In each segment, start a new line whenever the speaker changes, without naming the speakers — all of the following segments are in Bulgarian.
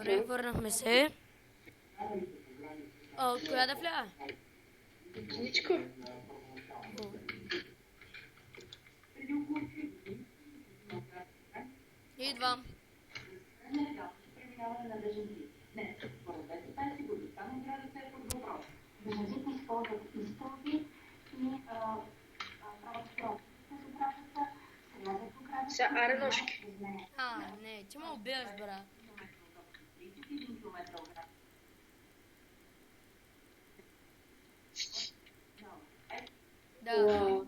Добре, върнахме се. От коя да вля?
Единичка.
Идвам.
Са ареношки.
Не, ти ме убиваш, брат. Да.
Уау.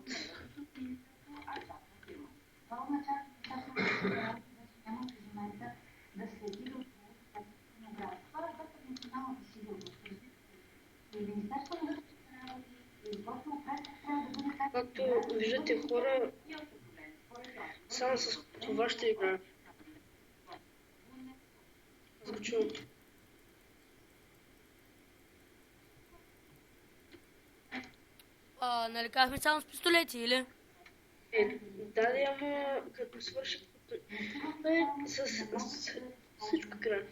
Както виждате, хора, само с това ще играем. Аз го чувам.
Нали казахме само с пистолети, или?
Да, ама като свърши с всичко играем.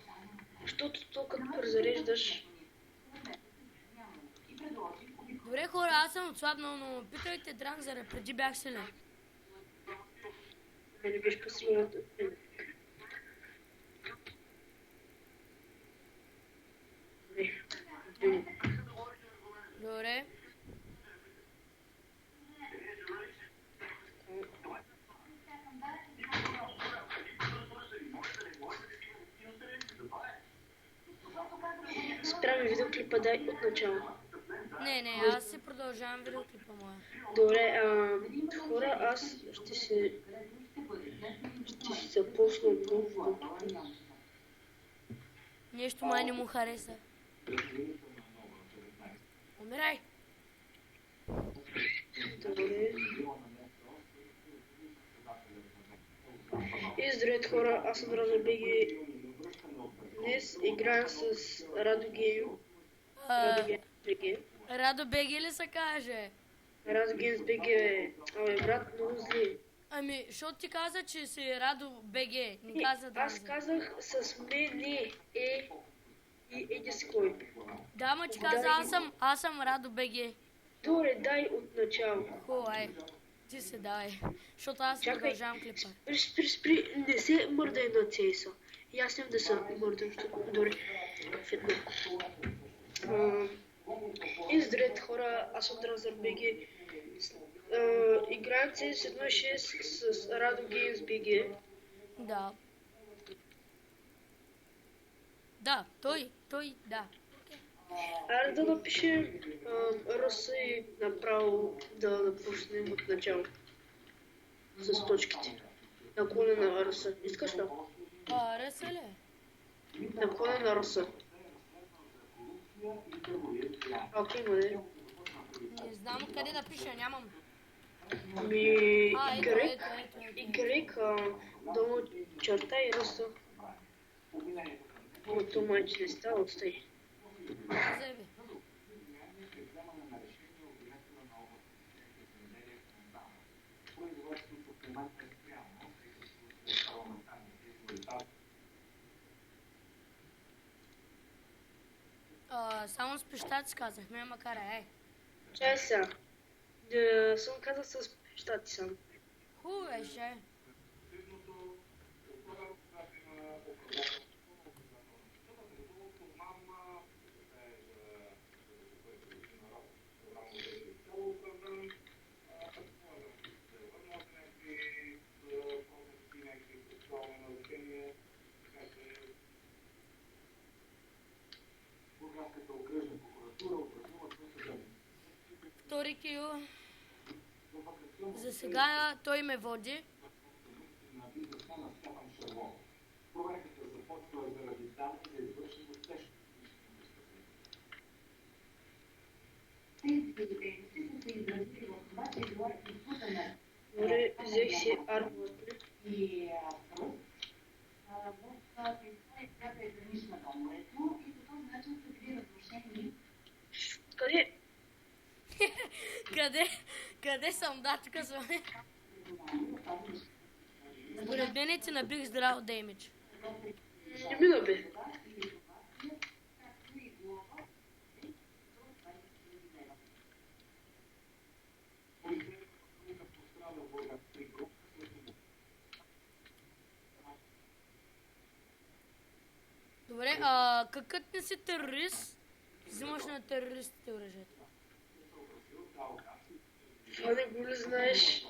Защото то като презареждаш.
Добре, хора, аз съм отслабнал, но питайте Дранзера, преди бях силен.
Не беше по-силен.
Добре.
Спряме видеоклипа, дай от начало.
Не, аз си продължавам видеоклипа моя.
Добре, хора, аз ще си започна много.
Нещо май не му хареса. Умирай!
Добре. И здравейте, хора, аз съм Радо Беги. Днес играем с Радо Гейм.
Радо Беги ли се каже?
Радо Геймс БГ е. Абе, брат, много зли.
Ами, защото ти каза, че си Радо БГ, не каза да.
Аз казах с мене и еди с кой.
Да, ама ти каза, аз съм Радо БГ.
Добре, дай от начало.
Хубаво, ти се давай, защото аз продължавам клипа.
Спри, не се мърдай на CS-а. И аз ням да се мърдам, добре, фитно. И здравейте, хора, аз съм Дранзър БГ. Играем CS 1.6 с Радо Геймс БГ.
Да. Да, той, да.
Айде да напишем РС и направо да напуснем от начало. С точките. Наклонена РС. Искаш ли?
РС ли?
Наклонена РС. Ако има, не?
Не знам къде да пиша, нямам.
Y, долу черта и РС. То майче не става, отстай.
Зеби. Само с пещаци казахме, ама карай,
Чай сега. Съм казал с пещаци съм.
Хубаво беше. Втори кил. За сега той ме води.
Добре, взех си армата. Къде?
Къде съм? Да, тук съм. Според мен ти набих здраво деймидж.
Не ми наби.
Добре, какът не си терорист, взимаш на терористите оръжието.
Това не го ли знаеш?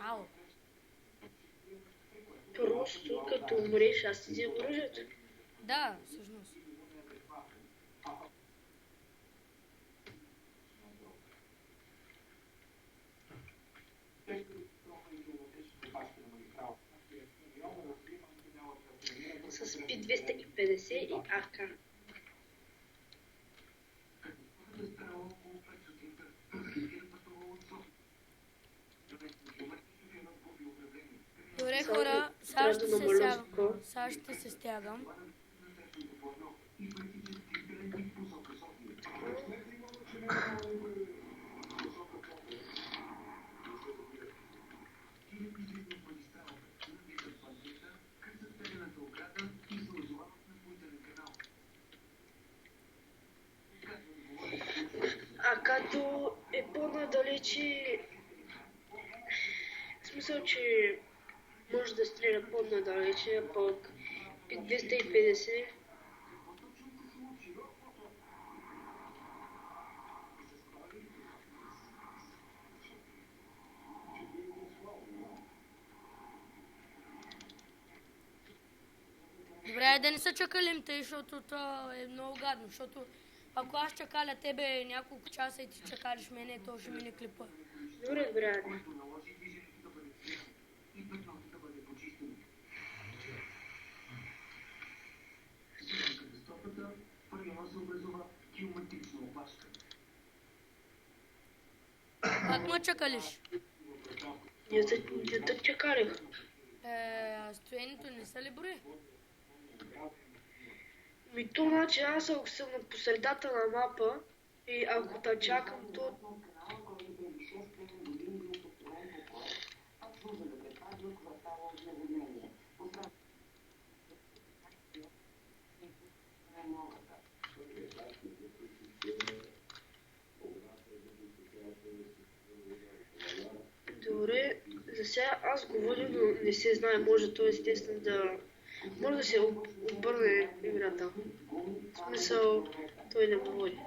Ало.
Просто като умреш, аз ти взема оръжието.
Да, всъщност.
С P250 и АК.
Добре, хора, сега
трябва
ще
да
се
намаля
стягам.
звука.
Сега ще се стягам.
А като е по-надалече, в смисъл, че може да стреля по-надалече, а пък P250
Добре, да не се чакалим тъй, защото това е много гадно, защото ако аз чакаля тебе няколко часа и ти чакалиш мене, то ще мине клипа.
добре, добре.
Как ме чакалиш?
Не те чакалих.
Стоението не са ли брои?
То значи аз ако съм на посредата на мапа и ако те чакам, то добре, за сега аз говоря, но не се знае, може то естествено да... Може да се обърне играта. В смисъл, той не говори.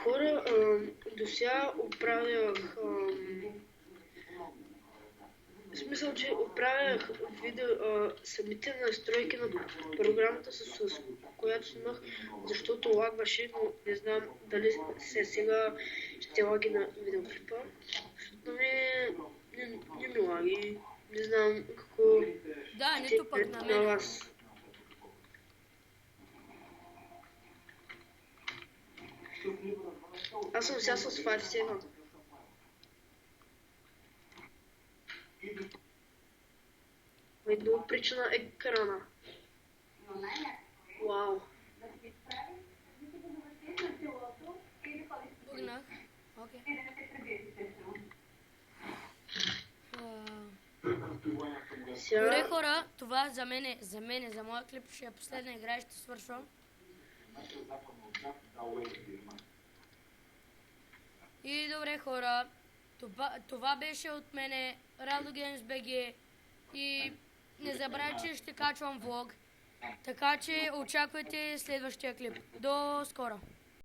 Хора, до сега оправях... В смисъл, че оправях видео, самите настройки на програмата, с която снимах, защото лагваше, но не знам дали сега ще лаги на видеоклипа. Защото не ми лаги. Не знам какво
Да, нито пък на мен.
вас. Аз съм сега с 5.7. Едно прича на екрана. Вау.
Погнах. Окей.
Сега
Добре, хора, това за мен, за моя клип ще е последна игра и ще свършвам. И добре, хора, това беше от мене, Радо Games BG, и не забравяйте, че ще качвам влог, така че очаквайте следващия клип. До скоро!